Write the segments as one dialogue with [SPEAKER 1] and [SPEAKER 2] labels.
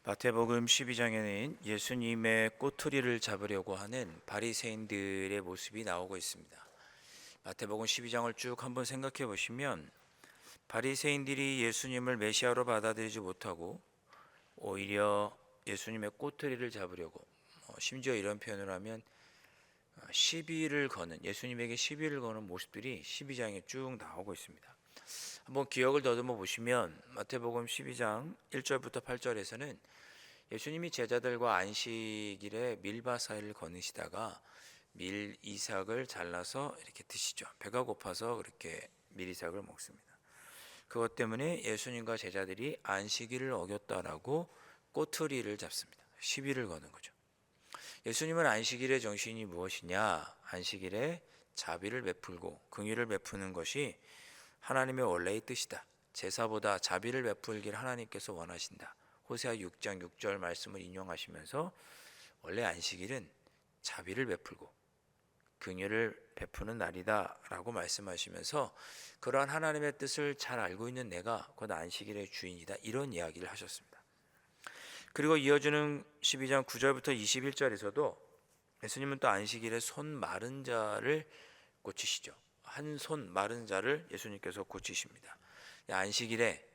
[SPEAKER 1] 마태복음 12장에는 예수님의 꼬투리를 잡으려고 하는 바리새인들의 모습이 나오고 있습니다. 마태복음 12장을 쭉 한번 생각해 보시면 바리새인들이 예수님을 메시아로 받아들이지 못하고 오히려 예수님의 꼬투리를 잡으려고 심지어 이런 표현을 하면 시비를 거는, 예수님에게 시비를 거는 모습들이 12장에 쭉 나오고 있습니다. 한번 기억을 더듬어 보시면 마태복음 12장 1절부터 8절에서는 예수님이 제자들과 안식일에 밀밭사이를 거니시다가 밀이삭을 잘라서 이렇게 드시죠. 배가 고파서 그렇게 밀이삭을 먹습니다. 그것 때문에 예수님과 제자들이 안식일을 어겼다라고 꼬투리를 잡습니다. 시비를 거는 거죠. 예수님은 안식일의 정신이 무엇이냐? 안식일에 자비를 베풀고 긍휼을 베푸는 것이 하나님의 원래의 뜻이다. 제사보다 자비를 베풀길 하나님께서 원하신다. 호세아 6장 6절 말씀을 인용하시면서 원래 안식일은 자비를 베풀고 긍휼을 베푸는 날이다라고 말씀하시면서 그러한 하나님의 뜻을 잘 알고 있는 내가 곧 안식일의 주인이다, 이런 이야기를 하셨습니다. 그리고 이어지는 12장 9절부터 21절에서도 예수님은 또 안식일에 손 마른 자를 고치시죠. 한 손 마른 자를 예수님께서 고치십니다. 안식일에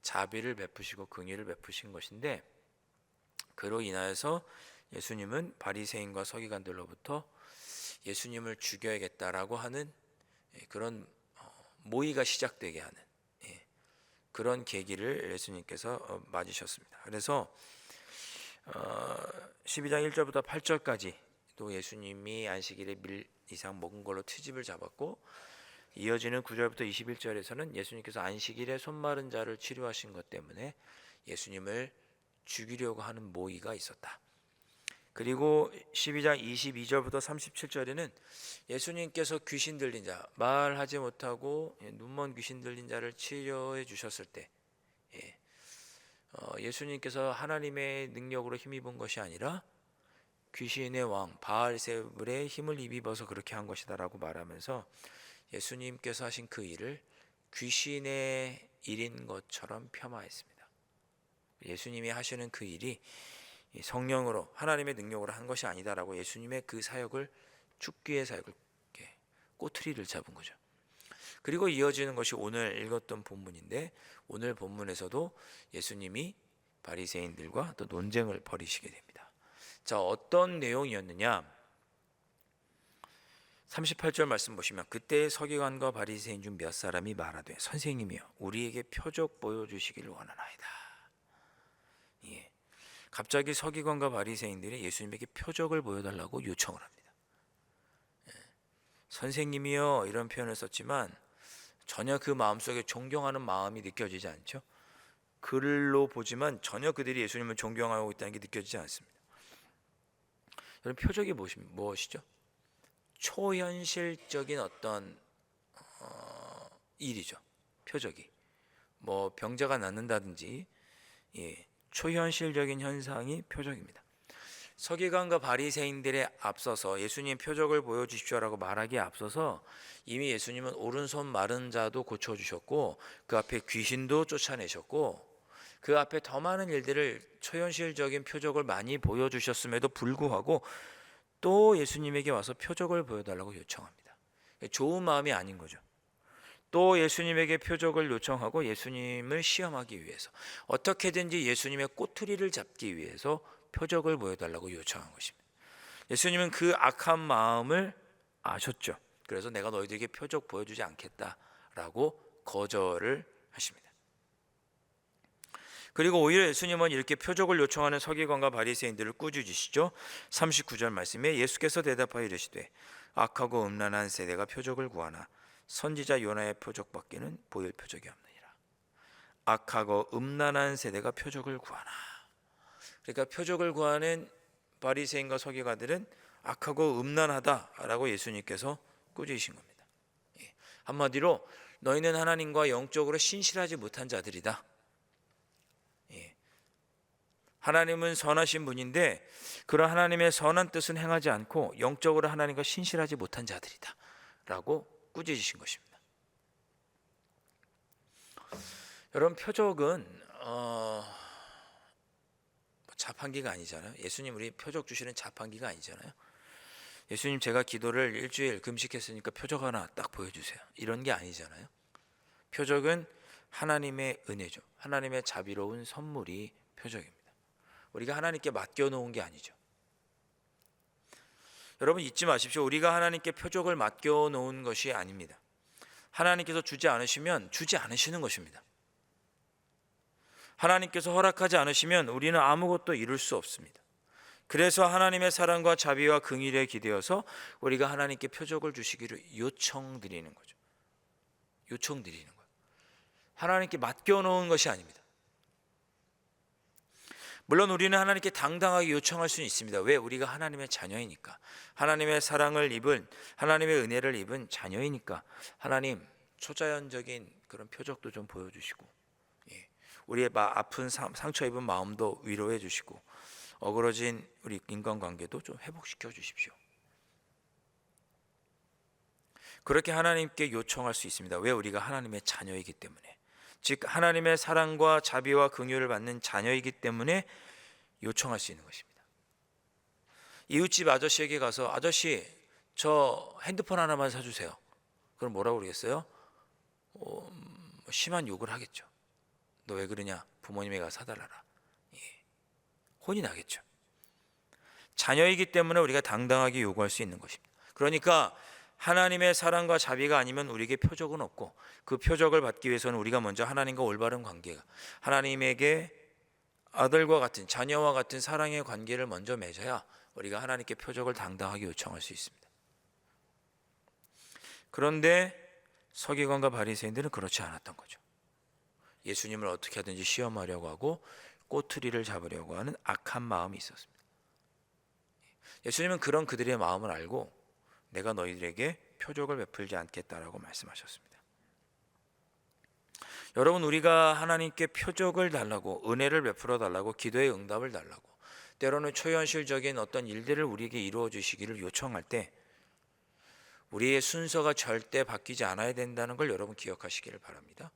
[SPEAKER 1] 자비를 베푸시고 긍휼을 베푸신 것인데, 그로 인하여서 예수님은 바리새인과 서기관들로부터 예수님을 죽여야겠다라고 하는 그런 모의가 시작되게 하는 그런 계기를 예수님께서 맞으셨습니다. 그래서 12장 1절부터 8절까지 또 예수님이 안식일에 밀 이상 먹은 걸로 트집을 잡았고, 이어지는 9절부터 21절에서는 예수님께서 안식일에 손 마른 자를 치료하신 것 때문에 예수님을 죽이려고 하는 모의가 있었다. 그리고 12장 22절부터 37절에는 예수님께서 귀신 들린 자, 말하지 못하고 눈먼 귀신 들린 자를 치료해 주셨을 때 예수님께서 하나님의 능력으로 힘입은 것이 아니라 귀신의 왕 바알세불의 힘을 입어서 그렇게 한 것이다라고 말하면서 예수님께서 하신 그 일을 귀신의 일인 것처럼 폄하했습니다. 예수님이 하시는 그 일이 성령으로 하나님의 능력으로 한 것이 아니다라고 예수님의 그 사역을, 죽기의 사역을, 꼬투리를 잡은 거죠. 그리고 이어지는 것이 오늘 읽었던 본문인데, 오늘 본문에서도 예수님이 바리새인들과 또 논쟁을 벌이시게 됩니다. 자, 어떤 내용이었느냐? 38절 말씀 보시면 그때 서기관과 바리새인 중 몇 사람이 말하되 선생님이여 우리에게 표적 보여주시기를 원하나이다. 예. 갑자기 서기관과 바리새인들이 예수님에게 표적을 보여달라고 요청을 합니다. 선생님이여 이런 표현을 썼지만 전혀 그 마음속에 존경하는 마음이 느껴지지 않죠. 글로 보지만 전혀 그들이 예수님을 존경하고 있다는 게 느껴지지 않습니다. 여러분, 표적이 무엇이죠? 초현실적인 어떤 일이죠. 표적이 병자가 낫는다든지 초현실적인 현상이 표적입니다. 서기관과 바리새인들에 앞서서 예수님 표적을 보여주십시오라고 말하기에 앞서서 이미 예수님은 오른손 마른 자도 고쳐주셨고 그 앞에 귀신도 쫓아내셨고 그 앞에 더 많은 일들을, 초현실적인 표적을 많이 보여주셨음에도 불구하고 또 예수님에게 와서 표적을 보여달라고 요청합니다. 좋은 마음이 아닌 거죠. 또 예수님에게 표적을 요청하고 예수님을 시험하기 위해서, 어떻게든지 예수님의 꼬투리를 잡기 위해서 표적을 보여달라고 요청한 것입니다. 예수님은 그 악한 마음을 아셨죠. 그래서 내가 너희들에게 표적 보여주지 않겠다라고 거절을 하십니다. 그리고 오히려 예수님은 이렇게 표적을 요청하는 서기관과 바리새인들을 꾸짖으시죠. 39절 말씀에 예수께서 대답하여 이르시되 악하고 음란한 세대가 표적을 구하나 선지자 요나의 표적밖에는 보일 표적이 없느니라. 악하고 음란한 세대가 표적을 구하나. 그러니까 표적을 구하는 바리새인과 서기관들은 악하고 음란하다라고 예수님께서 꾸짖으신 겁니다. 한마디로 너희는 하나님과 영적으로 신실하지 못한 자들이다. 하나님은 선하신 분인데 그런 하나님의 선한 뜻은 행하지 않고 영적으로 하나님과 신실하지 못한 자들이다 라고 꾸짖으신 것입니다. 여러분, 표적은 자판기가 아니잖아요. 예수님 우리 표적 주시는 자판기가 아니잖아요. 예수님 제가 기도를 일주일 금식했으니까 표적 하나 딱 보여주세요. 이런 게 아니잖아요. 표적은 하나님의 은혜죠. 하나님의 자비로운 선물이 표적입니다. 우리가 하나님께 맡겨놓은 게 아니죠. 여러분 잊지 마십시오. 우리가 하나님께 표적을 맡겨놓은 것이 아닙니다. 하나님께서 주지 않으시면 주지 않으시는 것입니다. 하나님께서 허락하지 않으시면 우리는 아무것도 이룰 수 없습니다. 그래서 하나님의 사랑과 자비와 긍휼에 기대어서 우리가 하나님께 표적을 주시기를 요청드리는 거죠. 요청드리는 거예요. 하나님께 맡겨놓은 것이 아닙니다. 물론 우리는 하나님께 당당하게 요청할 수는 있습니다. 왜? 우리가 하나님의 자녀이니까. 하나님의 사랑을 입은, 하나님의 은혜를 입은 자녀이니까. 하나님 초자연적인 그런 표적도 좀 보여주시고, 우리의 아픈 상처 입은 마음도 위로해 주시고, 어그러진 우리 인간관계도 좀 회복시켜 주십시오. 그렇게 하나님께 요청할 수 있습니다. 왜? 우리가 하나님의 자녀이기 때문에. 즉 하나님의 사랑과 자비와 긍휼을 받는 자녀이기 때문에 요청할 수 있는 것입니다. 이웃집 아저씨에게 가서 아저씨 저 핸드폰 하나만 사주세요. 그럼 뭐라고 그러겠어요? 심한 욕을 하겠죠. 너 왜 그러냐? 부모님에게 가서 사달라라. 혼이 나겠죠. 자녀이기 때문에 우리가 당당하게 요구할 수 있는 것입니다. 그러니까 하나님의 사랑과 자비가 아니면 우리에게 표적은 없고, 그 표적을 받기 위해서는 우리가 먼저 하나님과 올바른 관계가, 하나님에게 아들과 같은, 자녀와 같은 사랑의 관계를 먼저 맺어야 우리가 하나님께 표적을 당당하게 요청할 수 있습니다. 그런데 서기관과 바리새인들은 그렇지 않았던 거죠. 예수님을 어떻게 하든지 시험하려고 하고 꼬투리를 잡으려고 하는 악한 마음이 있었습니다. 예수님은 그런 그들의 마음을 알고 내가 너희들에게 표적을 베풀지 않겠다라고 말씀하셨습니다. 여러분, 우리가 하나님께 표적을 달라고, 은혜를 베풀어 달라고, 기도의 응답을 달라고, 때로는 초현실적인 어떤 일들을 우리에게 이루어 주시기를 요청할 때 우리의 순서가 절대 바뀌지 않아야 된다는 걸 여러분 기억하시기를 바랍니다.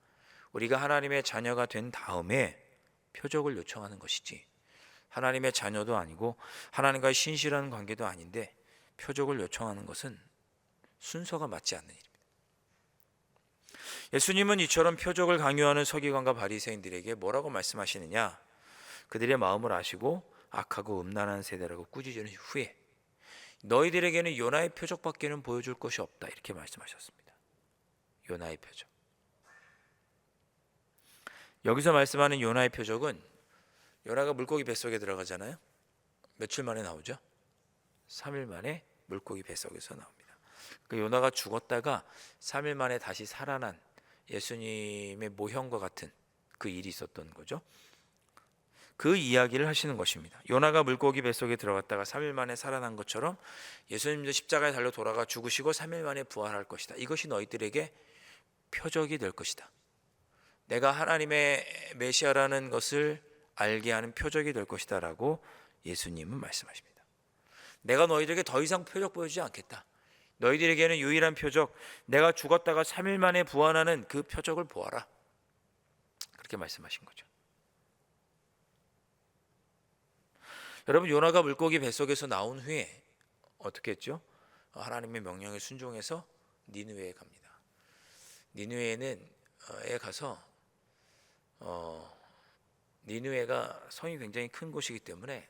[SPEAKER 1] 우리가 하나님의 자녀가 된 다음에 표적을 요청하는 것이지, 하나님의 자녀도 아니고 하나님과의 신실한 관계도 아닌데 표적을 요청하는 것은 순서가 맞지 않는 일입니다. 예수님은 이처럼 표적을 강요하는 서기관과 바리새인들에게 뭐라고 말씀하시느냐? 그들의 마음을 아시고 악하고 음란한 세대라고 꾸짖으신 후에 너희들에게는 요나의 표적밖에는 보여줄 것이 없다, 이렇게 말씀하셨습니다. 요나의 표적. 여기서 말씀하는 요나의 표적은, 요나가 물고기 뱃속에 들어가잖아요. 며칠 만에 나오죠? 3일 만에 물고기 뱃속에서 나옵니다. 그 요나가 죽었다가 3일 만에 다시 살아난 예수님의 모형과 같은 그 일이 있었던 거죠. 그 이야기를 하시는 것입니다. 요나가 물고기 뱃속에 들어갔다가 3일 만에 살아난 것처럼 예수님도 십자가에 달려 돌아가 죽으시고 3일 만에 부활할 것이다. 이것이 너희들에게 표적이 될 것이다. 내가 하나님의 메시아라는 것을 알게 하는 표적이 될 것이다 라고 예수님은 말씀하십니다. 내가 너희들에게 더 이상 표적 보여주지 않겠다. 너희들에게는 유일한 표적, 내가 죽었다가 3일 만에 부활하는 그 표적을 보아라, 그렇게 말씀하신 거죠. 여러분, 요나가 물고기 뱃속에서 나온 후에 어떻게 했죠? 하나님의 명령에 순종해서 니느웨에 갑니다. 니느웨에 가서 니느웨가 성이 굉장히 큰 곳이기 때문에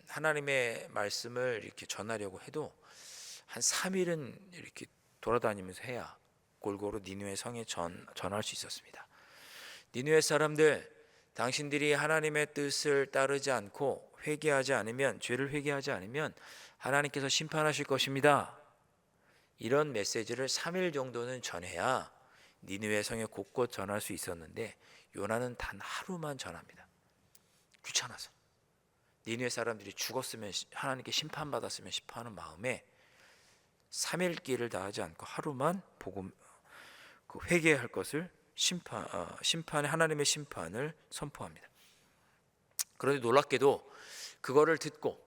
[SPEAKER 1] 하나님의 말씀을 이렇게 전하려고 해도 한 3일은 이렇게 돌아다니면서 해야 골고루 니느웨 성에 전할 수 있었습니다. 니느웨 사람들, 당신들이 하나님의 뜻을 따르지 않고 회개하지 않으면, 죄를 회개하지 않으면 하나님께서 심판하실 것입니다. 이런 메시지를 3일 정도는 전해야 니느웨 성에 곳곳 전할 수 있었는데 요나는 단 하루만 전합니다. 귀찮아서. 니느웨 사람들이 죽었으면, 하나님께 심판받았으면 싶어하는 마음에 3일 길을 다 하지 않고 하루만 복음, 그 회개할 것을 심판의 하나님의 심판을 선포합니다. 그런데 놀랍게도 그거를 듣고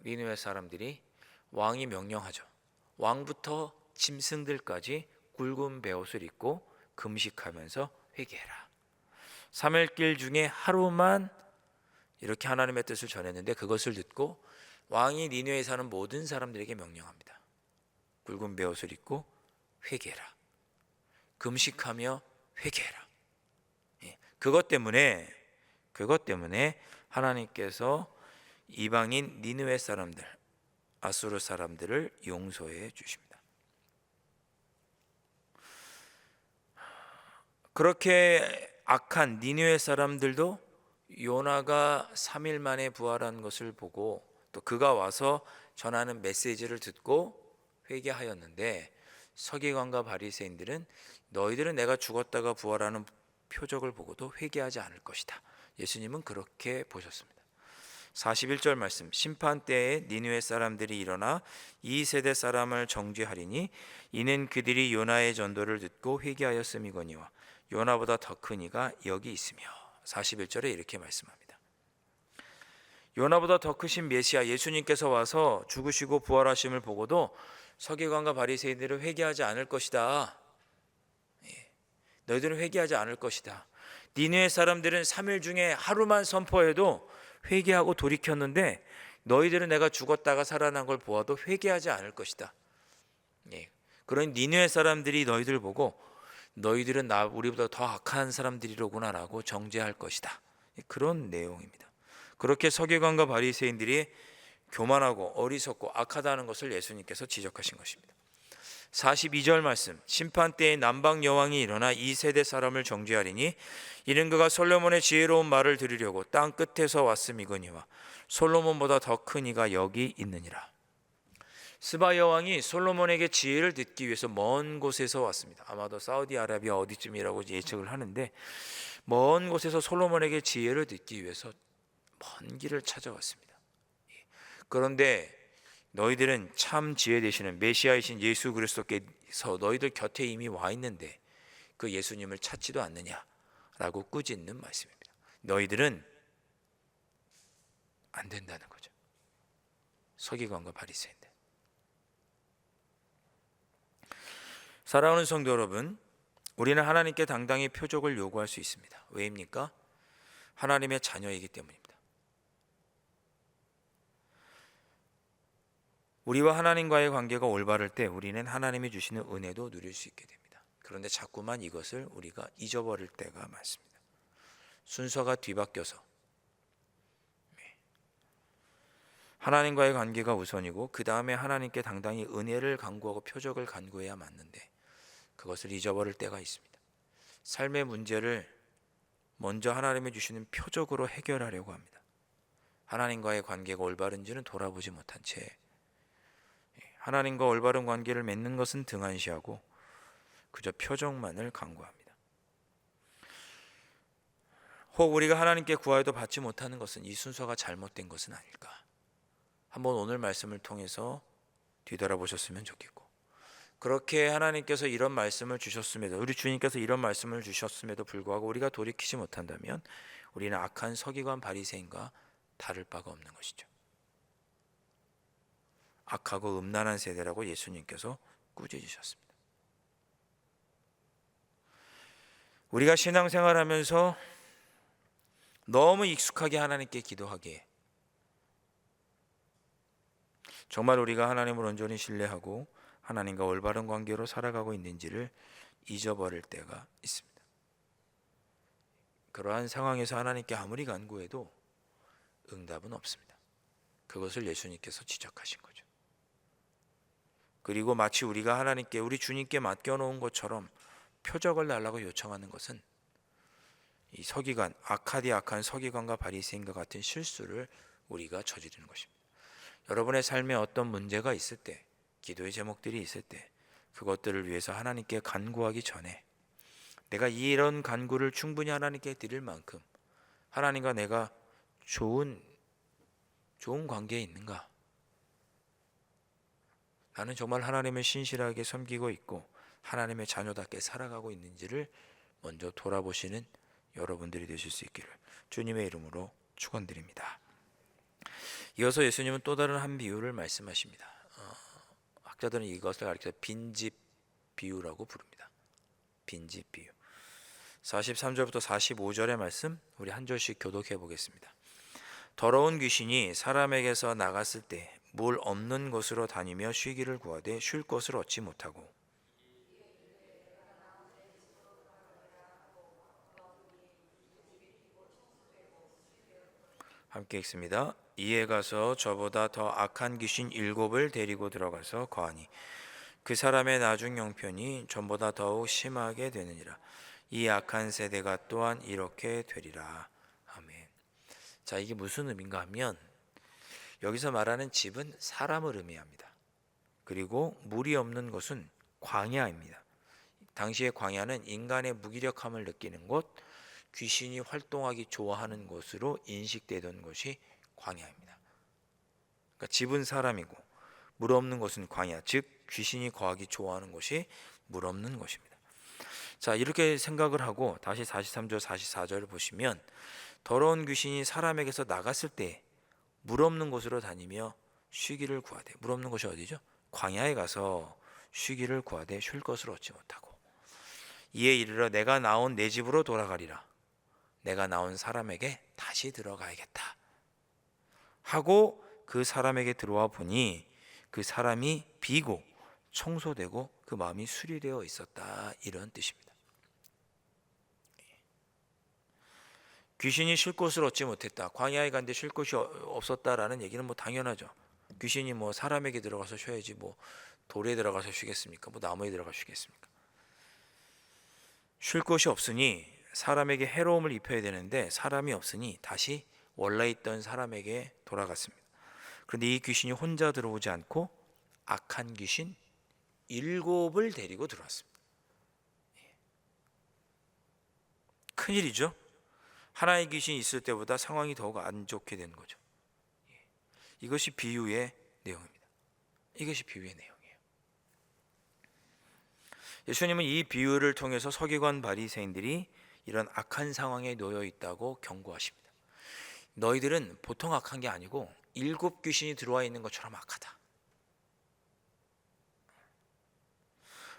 [SPEAKER 1] 니느웨 사람들이, 왕이 명령하죠. 왕부터 짐승들까지 굵은 베옷을 입고 금식하면서 회개해라. 3일 길 중에 하루만 이렇게 하나님의 뜻을 전했는데 그것을 듣고 왕이 니느웨에 사는 모든 사람들에게 명령합니다. 굵은 베옷을 입고 회개해라. 금식하며 회개해라. 그것 때문에 하나님께서 이방인 니느웨 사람들, 아수르 사람들을 용서해 주십니다. 그렇게 악한 니느웨 사람들도 요나가 3일 만에 부활한 것을 보고 또 그가 와서 전하는 메시지를 듣고 회개하였는데, 서기관과 바리새인들은 너희들은 내가 죽었다가 부활하는 표적을 보고도 회개하지 않을 것이다. 예수님은 그렇게 보셨습니다. 41절 말씀, 심판 때에 니느웨 사람들이 일어나 이 세대 사람을 정죄하리니 이는 그들이 요나의 전도를 듣고 회개하였음이거니와 요나보다 더 큰 이가 여기 있으며. 41절에 이렇게 말씀합니다. 요나보다 더 크신 메시아 예수님께서 와서 죽으시고 부활하심을 보고도 서기관과 바리새인들은 회개하지 않을 것이다. 너희들은 회개하지 않을 것이다. 니느웨 사람들은 3일 중에 하루만 선포해도 회개하고 돌이켰는데 너희들은 내가 죽었다가 살아난 걸 보아도 회개하지 않을 것이다. 그런 니느웨 사람들이 너희들 보고 너희들은 우리보다 더 악한 사람들이로구나라고 정죄할 것이다. 그런 내용입니다. 그렇게 서기관과 바리새인들이 교만하고 어리석고 악하다는 것을 예수님께서 지적하신 것입니다. 42절 말씀, 심판 때에 남방 여왕이 일어나 이 세대 사람을 정죄하리니 이는 그가 솔로몬의 지혜로운 말을 들으려고 땅 끝에서 왔음이거니와 솔로몬보다 더 큰 이가 여기 있느니라. 스바 여왕이 솔로몬에게 지혜를 듣기 위해서 먼 곳에서 왔습니다. 아마도 사우디아라비아 어디쯤이라고 예측을 하는데, 먼 곳에서 솔로몬에게 지혜를 듣기 위해서 먼 길을 찾아왔습니다. 그런데 너희들은 참 지혜 되시는 메시아이신 예수 그리스도께서 너희들 곁에 이미 와 있는데 그 예수님을 찾지도 않느냐라고 꾸짖는 말씀입니다. 너희들은 안 된다는 거죠. 서기관과 바리새인들. 사랑하는 성도 여러분, 우리는 하나님께 당당히 표적을 요구할 수 있습니다. 왜입니까? 하나님의 자녀이기 때문입니다. 우리와 하나님과의 관계가 올바를 때 우리는 하나님이 주시는 은혜도 누릴 수 있게 됩니다. 그런데 자꾸만 이것을 우리가 잊어버릴 때가 많습니다. 순서가 뒤바뀌어서 하나님과의 관계가 우선이고 그 다음에 하나님께 당당히 은혜를 간구하고 표적을 간구해야 맞는데 그것을 잊어버릴 때가 있습니다. 삶의 문제를 먼저 하나님이 주시는 표적으로 해결하려고 합니다. 하나님과의 관계가 올바른지는 돌아보지 못한 채 하나님과 올바른 관계를 맺는 것은 등한시하고 그저 표적만을 간구합니다. 혹 우리가 하나님께 구하여도 받지 못하는 것은 이 순서가 잘못된 것은 아닐까? 한번 오늘 말씀을 통해서 뒤돌아보셨으면 좋겠고, 그렇게 하나님께서 이런 말씀을 주셨음에도, 우리 주님께서 이런 말씀을 주셨음에도 불구하고 우리가 돌이키지 못한다면 우리는 악한 서기관 바리새인과 다를 바가 없는 것이죠. 악하고 음란한 세대라고 예수님께서 꾸짖으셨습니다. 우리가 신앙생활하면서 너무 익숙하게 하나님께 기도하기에 정말 우리가 하나님을 온전히 신뢰하고 하나님과 올바른 관계로 살아가고 있는지를 잊어버릴 때가 있습니다. 그러한 상황에서 하나님께 아무리 간구해도 응답은 없습니다. 그것을 예수님께서 지적하신 거죠. 그리고 마치 우리가 하나님께, 우리 주님께 맡겨놓은 것처럼 표적을 달라고 요청하는 것은 이 서기관, 악한 서기관과 바리새인과 같은 실수를 우리가 저지르는 것입니다. 여러분의 삶에 어떤 문제가 있을 때, 기도의 제목들이 있을 때 그것들을 위해서 하나님께 간구하기 전에 내가 이런 간구를 충분히 하나님께 드릴 만큼 하나님과 내가 좋은 관계에 있는가? 나는 정말 하나님을 신실하게 섬기고 있고 하나님의 자녀답게 살아가고 있는지를 먼저 돌아보시는 여러분들이 되실 수 있기를 주님의 이름으로 축원드립니다. 이어서 예수님은 또 다른 한 비유를 말씀하십니다. 학자들은 이것을 가리켜 빈집 비유라고 부릅니다. 빈집 비유. 43절부터 45절의 말씀 우리 한 절씩 교독해 보겠습니다. 더러운 귀신이 사람에게서 나갔을 때 물 없는 곳으로 다니며 쉬기를 구하되 쉴 곳을 얻지 못하고 함께 읽습니다. 이에 가서 저보다 더 악한 귀신 7을 데리고 들어가서 거하니 그 사람의 나중 형편이 전보다 더욱 심하게 되느니라. 이 악한 세대가 또한 이렇게 되리라. 아멘. 자, 이게 무슨 의미인가 하면 여기서 말하는 집은 사람을 의미합니다. 그리고 물이 없는 곳은 광야입니다. 당시의 광야는 인간의 무기력함을 느끼는 곳, 귀신이 활동하기 좋아하는 곳으로 인식되던 곳이 광야입니다. 그러니까 집은 사람이고 물 없는 곳은 광야, 즉 귀신이 거하기 좋아하는 곳이 물 없는 곳입니다. 자, 이렇게 생각을 하고 다시 43절 44절을 보시면 더러운 귀신이 사람에게서 나갔을 때 물 없는 곳으로 다니며 쉬기를 구하되, 물 없는 곳이 어디죠? 광야에 가서 쉬기를 구하되 쉴 것을 얻지 못하고 이에 이르러 내가 나온 내 집으로 돌아가리라. 내가 나온 사람에게 다시 들어가야겠다 하고 그 사람에게 들어와 보니 그 사람이 비고 청소되고 그 마음이 수리되어 있었다, 이런 뜻입니다. 귀신이 쉴 곳을 얻지 못했다, 광야에 갔는데 쉴 곳이 없었다라는 얘기는 뭐 당연하죠. 귀신이 뭐 사람에게 들어가서 쉬어야지 뭐 돌에 들어가서 쉬겠습니까? 뭐 나무에 들어가서 쉬겠습니까? 쉴 곳이 없으니 사람에게 해로움을 입혀야 되는데 사람이 없으니 다시 원래 있던 사람에게 돌아갔습니다. 그런데 이 귀신이 혼자 들어오지 않고 악한 귀신 7을 데리고 들어왔습니다. 큰일이죠. 하나의 귀신이 있을 때보다 상황이 더욱 안 좋게 된 거죠. 이것이 비유의 내용입니다. 이것이 비유의 내용이에요. 예수님은 이 비유를 통해서 서기관 바리새인들이 이런 악한 상황에 놓여 있다고 경고하십니다. 너희들은 보통 악한 게 아니고 7 귀신이 들어와 있는 것처럼 악하다.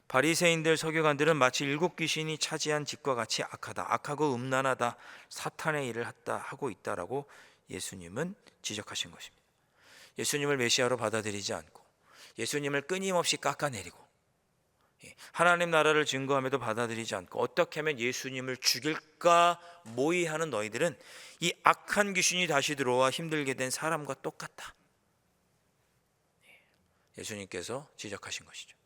[SPEAKER 1] 바리새인들 서기관들은 마치 7 귀신이 차지한 집과 같이 악하다, 악하고 음란하다, 사탄의 일을 하고 있다라고 예수님은 지적하신 것입니다. 예수님을 메시아로 받아들이지 않고 예수님을 끊임없이 깎아내리고 하나님 나라를 증거함에도 받아들이지 않고 어떻게 하면 예수님을 죽일까 모의하는 너희들은 이 악한 귀신이 다시 들어와 힘들게 된 사람과 똑같다. 예수님께서 지적하신 것이죠.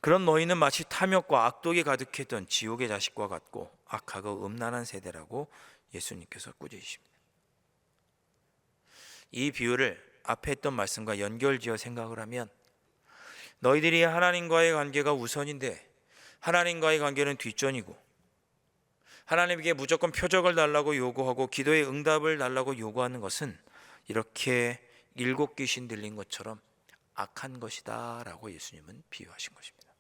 [SPEAKER 1] 그런 너희는 마치 탐욕과 악독이 가득했던 지옥의 자식과 같고 악하고 음란한 세대라고 예수님께서 꾸짖으십니다. 이 비유를 앞에 했던 말씀과 연결지어 생각을 하면 너희들이 하나님과의 관계가 우선인데 하나님과의 관계는 뒷전이고 하나님께 무조건 표적을 달라고 요구하고 기도의 응답을 달라고 요구하는 것은 이렇게 7 귀신 들린 것처럼 악한 것이다 라고 예수님은 비유하신 것입니다.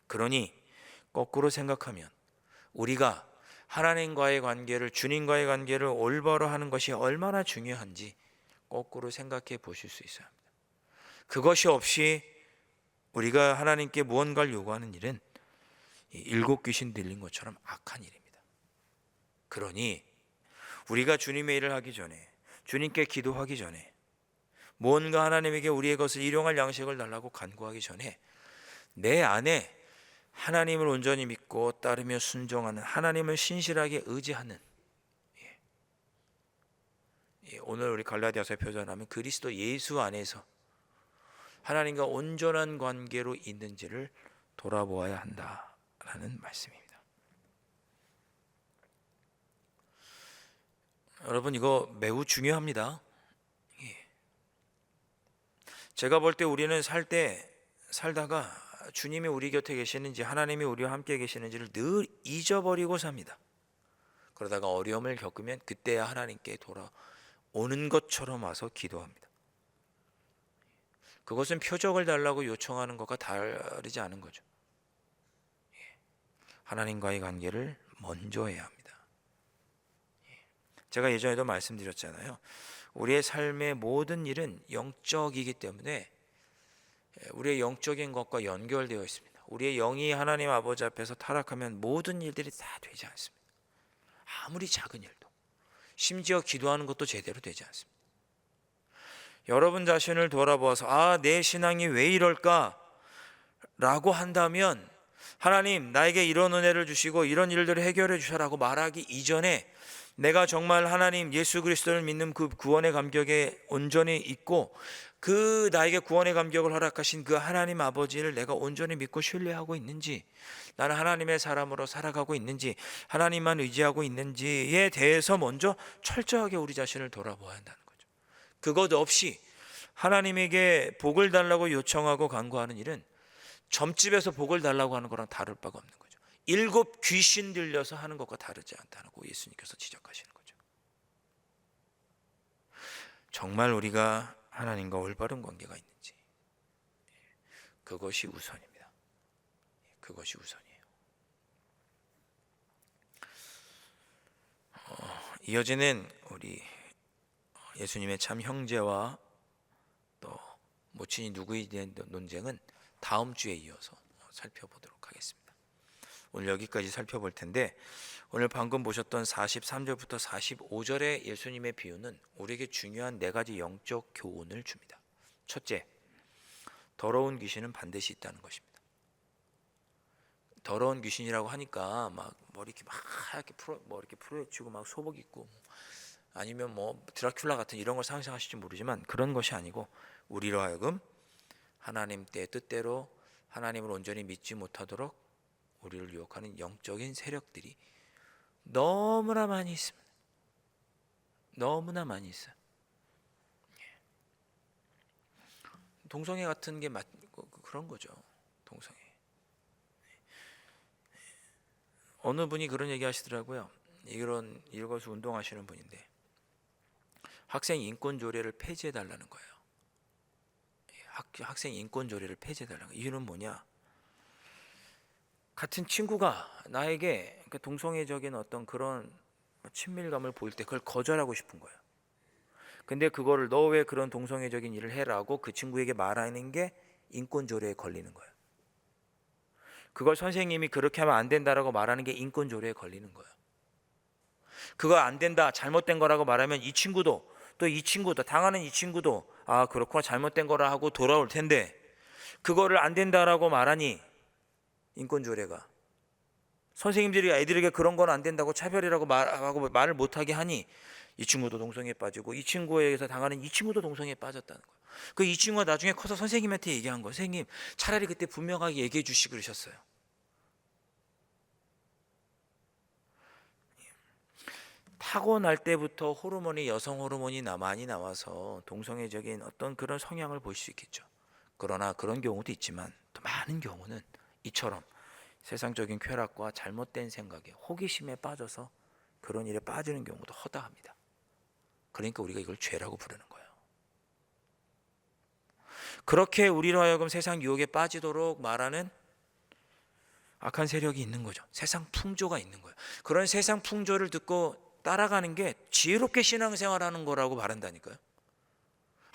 [SPEAKER 1] 그러니 거꾸로 생각하면 우리가 하나님과의 관계를, 주님과의 관계를 올바로 하는 것이 얼마나 중요한지 거꾸로 생각해 보실 수 있어야 합니다. 그것이 없이 우리가 하나님께 무언가를 요구하는 일은 7 귀신 들린 것처럼 악한 일입니다. 그러니 우리가 주님의 일을 하기 전에, 주님께 기도하기 전에, 무언가 하나님에게 우리의 것을 일용할 양식을 달라고 간구하기 전에 내 안에 하나님을 온전히 믿고 따르며 순종하는, 하나님을 신실하게 의지하는, 오늘 우리 갈라디아서에 표현하면 그리스도 예수 안에서 하나님과 온전한 관계로 있는지를 돌아보아야 한다라는 말씀입니다. 여러분, 이거 매우 중요합니다. 제가 볼 때 우리는 살다가 주님이 우리 곁에 계시는지, 하나님이 우리와 함께 계시는지를 늘 잊어버리고 삽니다. 그러다가 어려움을 겪으면 그때야 하나님께 돌아오는 것처럼 와서 기도합니다. 그것은 표적을 달라고 요청하는 것과 다르지 않은 거죠. 하나님과의 관계를 먼저 해야 합니다. 제가 예전에도 말씀드렸잖아요. 우리의 삶의 모든 일은 영적이기 때문에 우리의 영적인 것과 연결되어 있습니다. 우리의 영이 하나님 아버지 앞에서 타락하면 모든 일들이 다 되지 않습니다. 아무리 작은 일도. 심지어 기도하는 것도 제대로 되지 않습니다. 여러분 자신을 돌아보아서 내 신앙이 왜 이럴까? 라고 한다면 하나님 나에게 이런 은혜를 주시고 이런 일들을 해결해 주셔라고 말하기 이전에 내가 정말 하나님 예수 그리스도를 믿는 그 구원의 감격에 온전히 있고 그 나에게 구원의 감격을 허락하신 그 하나님 아버지를 내가 온전히 믿고 신뢰하고 있는지, 나는 하나님의 사람으로 살아가고 있는지, 하나님만 의지하고 있는지에 대해서 먼저 철저하게 우리 자신을 돌아보아야 한다는 거죠. 그것 없이 하나님에게 복을 달라고 요청하고 간구하는 일은 점집에서 복을 달라고 하는 거랑 다를 바가 없는 거죠. 7 귀신 들려서 하는 것과 다르지 않다고 예수님께서 지적하시는 거죠. 정말 우리가 하나님과 올바른 관계가 있는지, 그것이 우선입니다. 그것이 우선이에요. 이어지는 우리 예수님의 참 형제와 또 모친이 누구에 대한 논쟁은 다음 주에 이어서 살펴보도록 하겠습니다. 오늘 여기까지 살펴볼 텐데, 오늘 방금 보셨던 43절부터 45절의 예수님의 비유는 우리에게 중요한 4가지 영적 교훈을 줍니다. 첫째, 더러운 귀신은 반드시 있다는 것입니다. 더러운 귀신이라고 하니까 막 머리 이렇게 막 하얗게 이렇게 풀어헤치고 막 소복 입고 아니면 뭐 드라큘라 같은 이런 걸 상상하실지 모르지만 그런 것이 아니고, 우리로 하여금 하나님 뜻대로 하나님을 온전히 믿지 못하도록 우리를 유혹하는 영적인 세력들이 너무나 많이 있습니다. 너무나 많이 있어요. 동성애 같은 게 그런 거죠. 동성애. 어느 분이 그런 얘기 하시더라고요. 이런 일거수 운동하시는 분인데 학생 인권 조례를 폐지해 달라는 거예요. 학생 인권 조례를 폐지해 달라는 거예요. 이유는 뭐냐? 같은 친구가 나에게 동성애적인 어떤 그런 친밀감을 보일 때 그걸 거절하고 싶은 거예요. 근데 그거를 너 왜 그런 동성애적인 일을 해라고 그 친구에게 말하는 게 인권 조례에 걸리는 거예요. 그걸 선생님이 그렇게 하면 안 된다라고 말하는 게 인권 조례에 걸리는 거예요. 그거 안 된다, 잘못된 거라고 말하면 이 친구도 또 이 친구도 당하는 이 친구도 그렇구나, 잘못된 거라 하고 돌아올 텐데, 그거를 안 된다라고 말하니 인권 조례가 선생님들이 애들에게 그런 건 안 된다고 차별이라고 말을 못하게 하니 이 친구도 동성애에 빠지고 이 친구에 의해서 당하는 이 친구도 동성애에 빠졌다는 거예요. 그 이 친구가 나중에 커서 선생님한테 얘기한 거예요. 선생님, 차라리 그때 분명하게 얘기해 주시고 그러셨어요. 타고날 때부터 여성 호르몬이 많이 나와서 동성애적인 어떤 그런 성향을 볼 수 있겠죠. 그러나 그런 경우도 있지만 또 많은 경우는 이처럼 세상적인 쾌락과 잘못된 생각에 호기심에 빠져서 그런 일에 빠지는 경우도 허다합니다. 그러니까 우리가 이걸 죄라고 부르는 거예요. 그렇게 우리로 하여금 세상 유혹에 빠지도록 말하는 악한 세력이 있는 거죠. 세상 풍조가 있는 거예요. 그런 세상 풍조를 듣고 따라가는 게 지혜롭게 신앙생활하는 거라고 말한다니까요.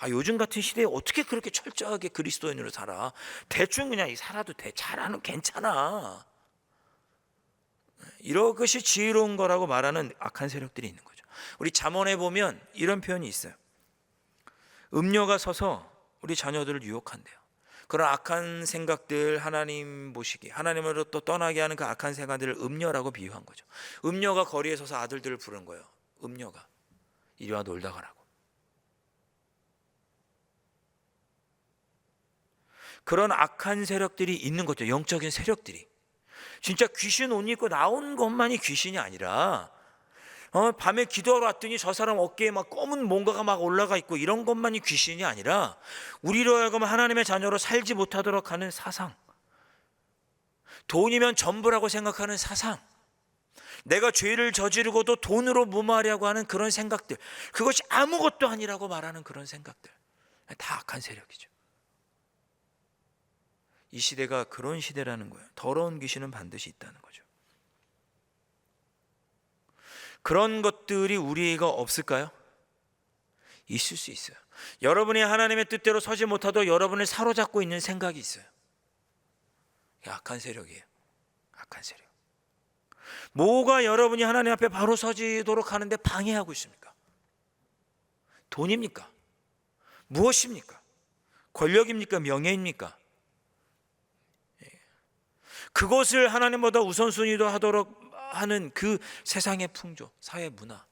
[SPEAKER 1] 요즘 같은 시대에 어떻게 그렇게 철저하게 그리스도인으로 살아? 대충 그냥 살아도 돼. 잘하는 괜찮아. 이것이 지혜로운 거라고 말하는 악한 세력들이 있는 거죠. 우리 잠언에 보면 이런 표현이 있어요. 음녀가 서서 우리 자녀들을 유혹한대요. 그런 악한 생각들, 하나님 보시기, 하나님으로 또 떠나게 하는 그 악한 생각들을 음녀라고 비유한 거죠. 음녀가 거리에 서서 아들들을 부른 거예요. 음녀가 이리 와 놀다 가라고. 그런 악한 세력들이 있는 거죠. 영적인 세력들이. 진짜 귀신 옷 입고 나온 것만이 귀신이 아니라 밤에 기도하러 왔더니 저 사람 어깨에 막 검은 뭔가가 막 올라가 있고 이런 것만이 귀신이 아니라 우리로 하여금 하나님의 자녀로 살지 못하도록 하는 사상, 돈이면 전부라고 생각하는 사상, 내가 죄를 저지르고도 돈으로 무마하려고 하는 그런 생각들, 그것이 아무것도 아니라고 말하는 그런 생각들, 다 악한 세력이죠. 이 시대가 그런 시대라는 거예요. 더러운 귀신은 반드시 있다는 거죠. 그런 것들이 우리가 없을까요? 있을 수 있어요. 여러분이 하나님의 뜻대로 서지 못하도록 여러분을 사로잡고 있는 생각이 있어요. 악한 세력이에요. 악한 세력. 뭐가 여러분이 하나님 앞에 바로 서지도록 하는데 방해하고 있습니까? 돈입니까? 무엇입니까? 권력입니까? 명예입니까? 그것을 하나님보다 우선순위로 하도록 하는 그 세상의 풍조, 사회 문화.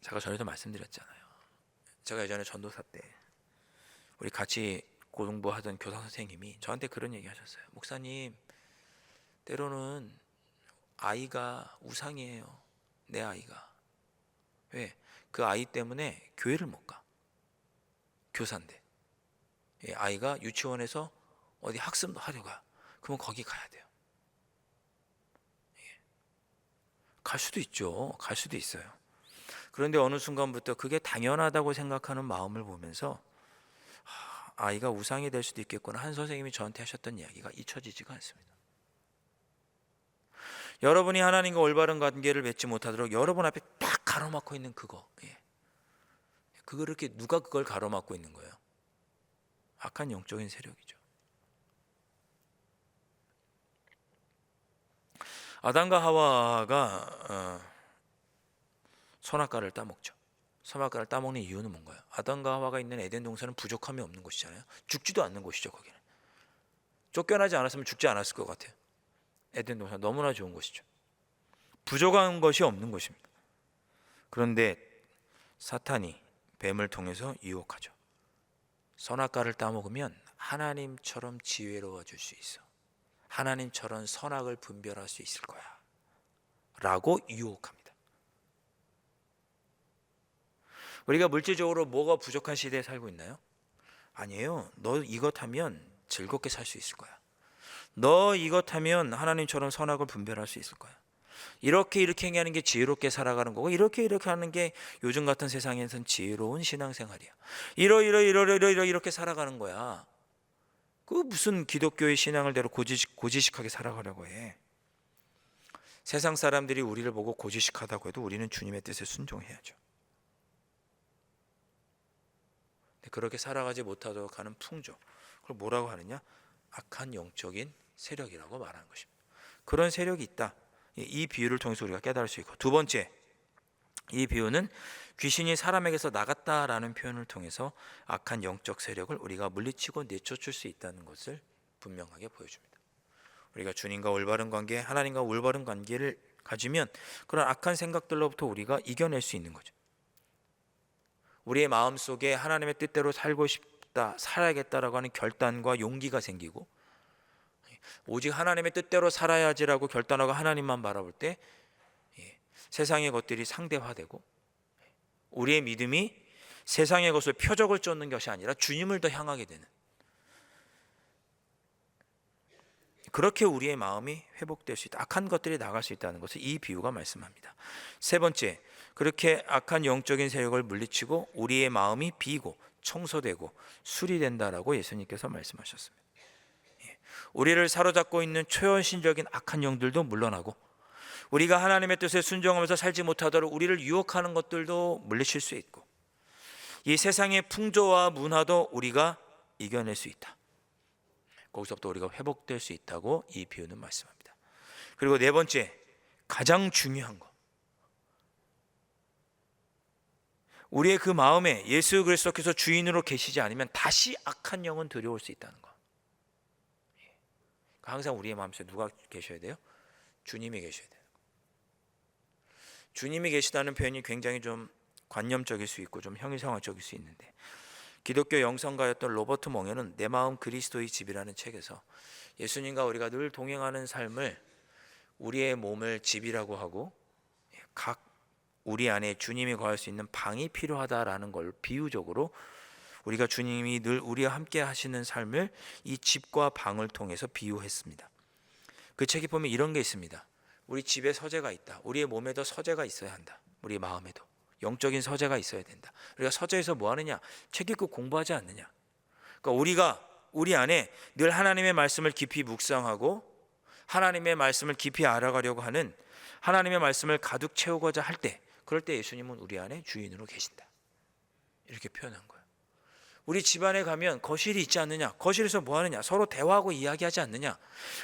[SPEAKER 1] 제가 전에도 말씀드렸잖아요. 제가 예전에 전도사 때 우리 같이 공부하던 교사 선생님이 저한테 그런 얘기 하셨어요. 목사님, 때로는 아이가 우상이에요. 내 아이가. 왜? 그 아이 때문에 교회를 못 가. 교사인데. 아이가 유치원에서 어디 학습도 하려가. 그러면 거기 가야 돼요. 갈 수도 있죠. 갈 수도 있어요. 그런데 어느 순간부터 그게 당연하다고 생각하는 마음을 보면서 아이가 우상이 될 수도 있겠구나. 한 선생님이 저한테 하셨던 이야기가 잊혀지지가 않습니다. 여러분이 하나님과 올바른 관계를 맺지 못하도록 여러분 앞에 딱 가로막고 있는 그거, 그렇게 누가 그걸 가로막고 있는 거예요? 악한 영적인 세력이죠. 아담과 하와가 선악과를 따먹죠. 선악과를 따먹는 이유는 뭔가요? 아담과 하와가 있는 에덴 동산은 부족함이 없는 곳이잖아요. 죽지도 않는 곳이죠. 거기는 쫓겨나지 않았으면 죽지 않았을 것 같아요. 에덴 동산 너무나 좋은 곳이죠. 부족한 것이 없는 곳입니다. 그런데 사탄이 뱀을 통해서 유혹하죠. 선악과를 따먹으면 하나님처럼 지혜로워질 수 있어. 하나님처럼 선악을 분별할 수 있을 거야 라고 유혹합니다. 우리가 물질적으로 뭐가 부족한 시대에 살고 있나요? 아니에요. 너 이것 하면 즐겁게 살 수 있을 거야. 너 이것 하면 하나님처럼 선악을 분별할 수 있을 거야. 이렇게 하는 게 지혜롭게 살아가는 거고, 이렇게 하는 게 요즘 같은 세상에선 지혜로운 신앙생활이야. 이렇게 살아가는 거야. 그 무슨 기독교의 신앙을 대로 고지식하게 살아가려고 해. 세상 사람들이 우리를 보고 고지식하다고 해도 우리는 주님의 뜻에 순종해야죠. 그렇게 살아가지 못하도록 하는 풍조, 그걸 뭐라고 하느냐? 악한 영적인 세력이라고 말하는 것입니다. 그런 세력이 있다. 이 비유를 통해서 우리가 깨달을 수 있고, 두 번째, 이 비유는 귀신이 사람에게서 나갔다라는 표현을 통해서 악한 영적 세력을 우리가 물리치고 내쫓을 수 있다는 것을 분명하게 보여줍니다. 우리가 주님과 올바른 관계, 하나님과 올바른 관계를 가지면 그런 악한 생각들로부터 우리가 이겨낼 수 있는 거죠. 우리의 마음속에 하나님의 뜻대로 살고 싶다, 살아야겠다라고 하는 결단과 용기가 생기고, 오직 하나님의 뜻대로 살아야지라고 결단하고 하나님만 바라볼 때 세상의 것들이 상대화되고, 우리의 믿음이 세상의 것을 표적을 쫓는 것이 아니라 주님을 더 향하게 되는, 그렇게 우리의 마음이 회복될 수 있다. 악한 것들이 나갈 수 있다는 것을 이 비유가 말씀합니다. 세 번째, 그렇게 악한 영적인 세력을 물리치고 우리의 마음이 비고 청소되고 수리된다라고 예수님께서 말씀하셨습니다. 우리를 사로잡고 있는 초현실적인 악한 영들도 물러나고, 우리가 하나님의 뜻에 순종하면서 살지 못하도록 우리를 유혹하는 것들도 물리칠 수 있고, 이 세상의 풍조와 문화도 우리가 이겨낼 수 있다. 거기서부터 우리가 회복될 수 있다고 이 비유는 말씀합니다. 그리고 네 번째, 가장 중요한 거, 우리의 그 마음에 예수 그리스도께서 주인으로 계시지 않으면 다시 악한 영은 들여올 수 있다는 거. 항상 우리의 마음속에 누가 계셔야 돼요? 주님이 계셔야 돼요. 주님이 계시다는 표현이 굉장히 좀 관념적일 수 있고 좀 형이상학적일 수 있는데, 기독교 영성가였던 로버트 몽에는 내 마음 그리스도의 집이라는 책에서 예수님과 우리가 늘 동행하는 삶을 우리의 몸을 집이라고 하고, 각 우리 안에 주님이 거할 수 있는 방이 필요하다라는 걸 비유적으로, 우리가 주님이 늘 우리와 함께 하시는 삶을 이 집과 방을 통해서 비유했습니다. 그 책에 보면 이런 게 있습니다. 우리 집에 서재가 있다. 우리의 몸에도 서재가 있어야 한다. 우리 마음에도 영적인 서재가 있어야 된다. 우리가 서재에서 뭐 하느냐? 책 읽고 공부하지 않느냐? 그러니까 우리가 우리 안에 늘 하나님의 말씀을 깊이 묵상하고 하나님의 말씀을 깊이 알아가려고 하는, 하나님의 말씀을 가득 채우고자 할 때, 그럴 때 예수님은 우리 안에 주인으로 계신다. 이렇게 표현한 거예요. 우리 집안에 가면 거실이 있지 않느냐? 거실에서 뭐 하느냐? 서로 대화하고 이야기하지 않느냐?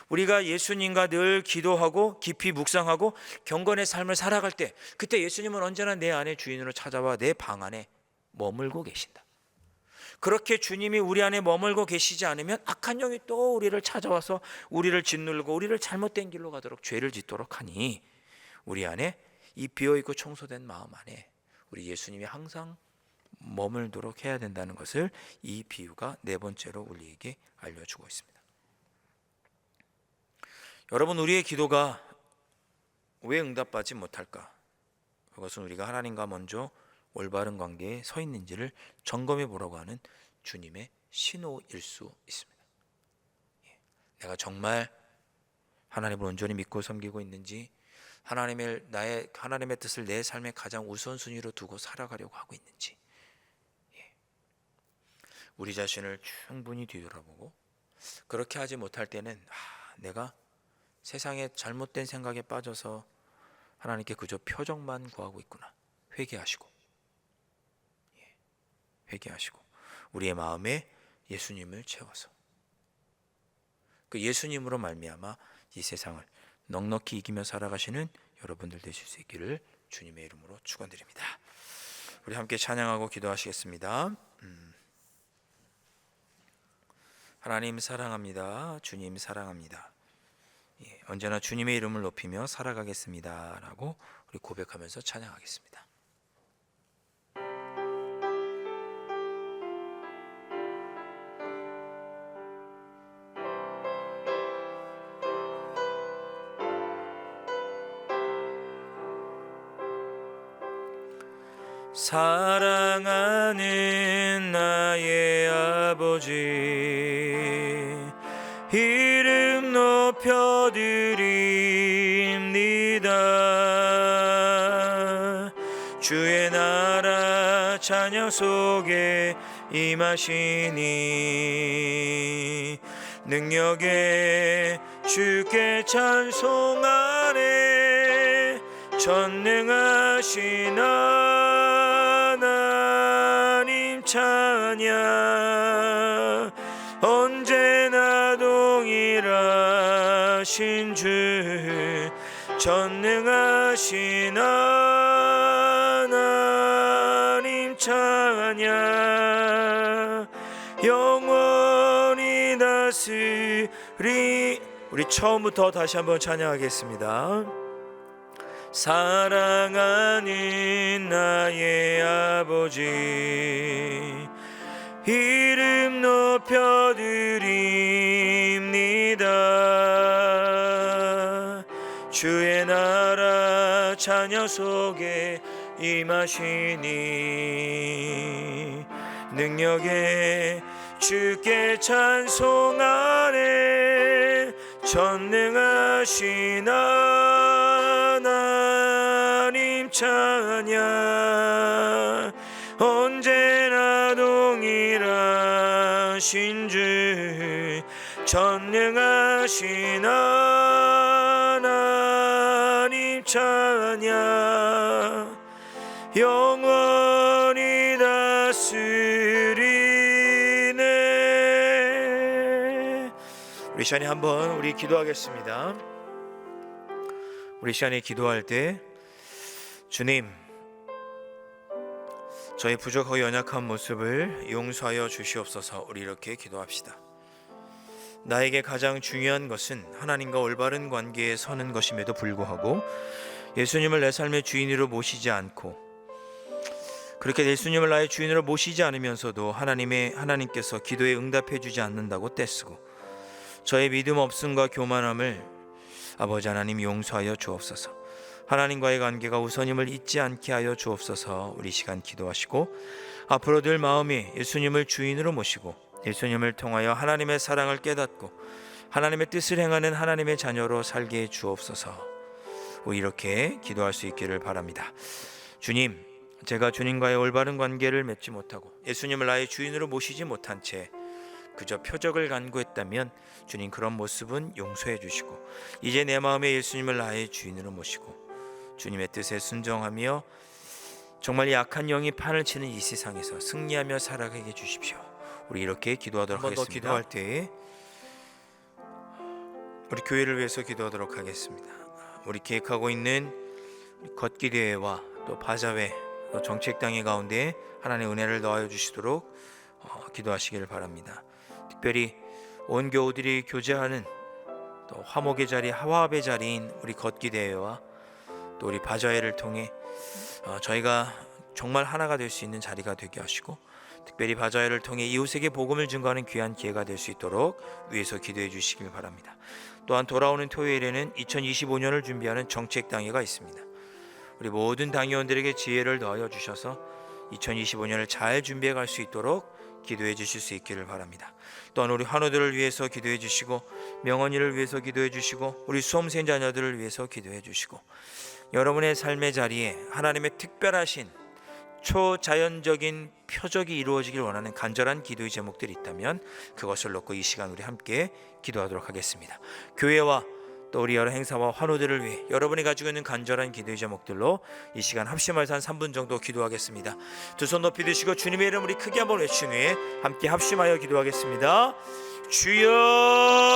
[SPEAKER 1] 우리가 예수님과 늘 기도하고 깊이 묵상하고 경건의 삶을 살아갈 때, 그때 예수님은 언제나 내 안에 주인으로 찾아와 내 방 안에 머물고 계신다. 그렇게 주님이 우리 안에 머물고 계시지 않으면 악한 영이 또 우리를 찾아와서 우리를 짓누르고 우리를 잘못된 길로 가도록 죄를 짓도록 하니, 우리 안에 이 비어있고 청소된 마음 안에 우리 예수님이 항상 머물도록 해야 된다는 것을 이 비유가 네 번째로 우리에게 알려주고 있습니다. 여러분, 우리의 기도가 왜 응답받지 못할까? 그것은 우리가 하나님과 먼저 올바른 관계에 서 있는지를 점검해 보라고 하는 주님의 신호일 수 있습니다. 내가 정말 하나님을 온전히 믿고 섬기고 있는지, 하나님의 뜻을 내 삶의 가장 우선순위로 두고 살아가려고 하고 있는지, 우리 자신을 충분히 뒤돌아보고, 그렇게 하지 못할 때는 내가 세상의 잘못된 생각에 빠져서 하나님께 그저 표적만 구하고 있구나. 회개하시고 우리의 마음에 예수님을 채워서 그 예수님으로 말미암아 이 세상을 넉넉히 이기며 살아가시는 여러분들 되실 수 있기를 주님의 이름으로 축원드립니다. 우리 함께 찬양하고 기도하시겠습니다. 하나님 사랑합니다. 주님 사랑합니다. 언제나 주님의 이름을 높이며 살아가겠습니다 라고 우리 고백하면서 찬양하겠습니다. 사랑하는 나의 아버지, 이름 높여드립니다. 주의 나라 자녀 속에 임하시니 능력에 주께 찬송하네. 전능하신 하나님 찬양, 언제나 동일하신 주, 전능하신 하나님 찬양, 영원히 다스리. 우리 처음부터 다시 한번 찬양하겠습니다. 사랑하는 나의 아버지, 이름 높여드립니다. 주의 나라 자녀 속에 임하시니 능력에 주께 찬송하네. 전능하신 하나님 찬양, 언제나 동일하신 주, 전능하신 하나님 찬양, 영원히 다스리네. 우리 시간에 한번 우리 기도하겠습니다. 우리 시간에 기도할 때, 주님, 저의 부족하고 연약한 모습을 용서하여 주시옵소서. 우리 이렇게 기도합시다. 나에게 가장 중요한 것은 하나님과 올바른 관계에 서는 것임에도 불구하고 예수님을 내 삶의 주인으로 모시지 않고, 그렇게 예수님을 나의 주인으로 모시지 않으면서도 하나님께서 기도에 응답해 주지 않는다고 떼쓰고 저의 믿음 없음과 교만함을 아버지 하나님 용서하여 주옵소서. 하나님과의 관계가 우선임을 잊지 않게 하여 주옵소서. 우리 시간 기도하시고 앞으로 늘 마음이 예수님을 주인으로 모시고 예수님을 통하여 하나님의 사랑을 깨닫고 하나님의 뜻을 행하는 하나님의 자녀로 살게 해 주옵소서. 이렇게 기도할 수 있기를 바랍니다. 주님, 제가 주님과의 올바른 관계를 맺지 못하고 예수님을 나의 주인으로 모시지 못한 채 그저 표적을 간구했다면 주님, 그런 모습은 용서해 주시고 이제 내 마음에 예수님을 나의 주인으로 모시고 주님의 뜻에 순종하며 정말 약한 영이 판을 치는 이 세상에서 승리하며 살아가게 해주십시오. 우리 이렇게 기도하도록
[SPEAKER 2] 한번 더
[SPEAKER 1] 하겠습니다.
[SPEAKER 2] 기도할 때 우리 교회를 위해서 기도하도록 하겠습니다. 우리 계획하고 있는 걷기 대회와 또 바자회 또 정책당회 가운데 하나님의 은혜를 더하여 주시도록 기도하시기를 바랍니다. 특별히 온 교우들이 교제하는 또 화목의 자리, 화합의 자리인 우리 걷기 대회와 또 우리 바자회를 통해 저희가 정말 하나가 될 수 있는 자리가 되게 하시고, 특별히 바자회를 통해 이웃에게 복음을 증거하는 귀한 기회가 될 수 있도록 위에서 기도해 주시길 바랍니다. 또한 돌아오는 토요일에는 2025년을 준비하는 정책당회가 있습니다. 우리 모든 당회원들에게 지혜를 더하여 주셔서 2025년을 잘 준비해 갈 수 있도록 기도해 주실 수 있기를 바랍니다. 또한 우리 환우들을 위해서 기도해 주시고, 명언이를 위해서 기도해 주시고, 우리 수험생 자녀들을 위해서 기도해 주시고, 여러분의 삶의 자리에 하나님의 특별하신 초자연적인 표적이 이루어지길 원하는 간절한 기도의 제목들이 있다면 그것을 놓고 이 시간 우리 함께 기도하도록 하겠습니다. 교회와 또 우리 여러 행사와 환우들을 위해 여러분이 가지고 있는 간절한 기도의 제목들로 이 시간 합심해서 한 3분 정도 기도하겠습니다. 두 손 높이 드시고 주님의 이름 우리 크게 한번 외친 후에 함께 합심하여 기도하겠습니다. 주여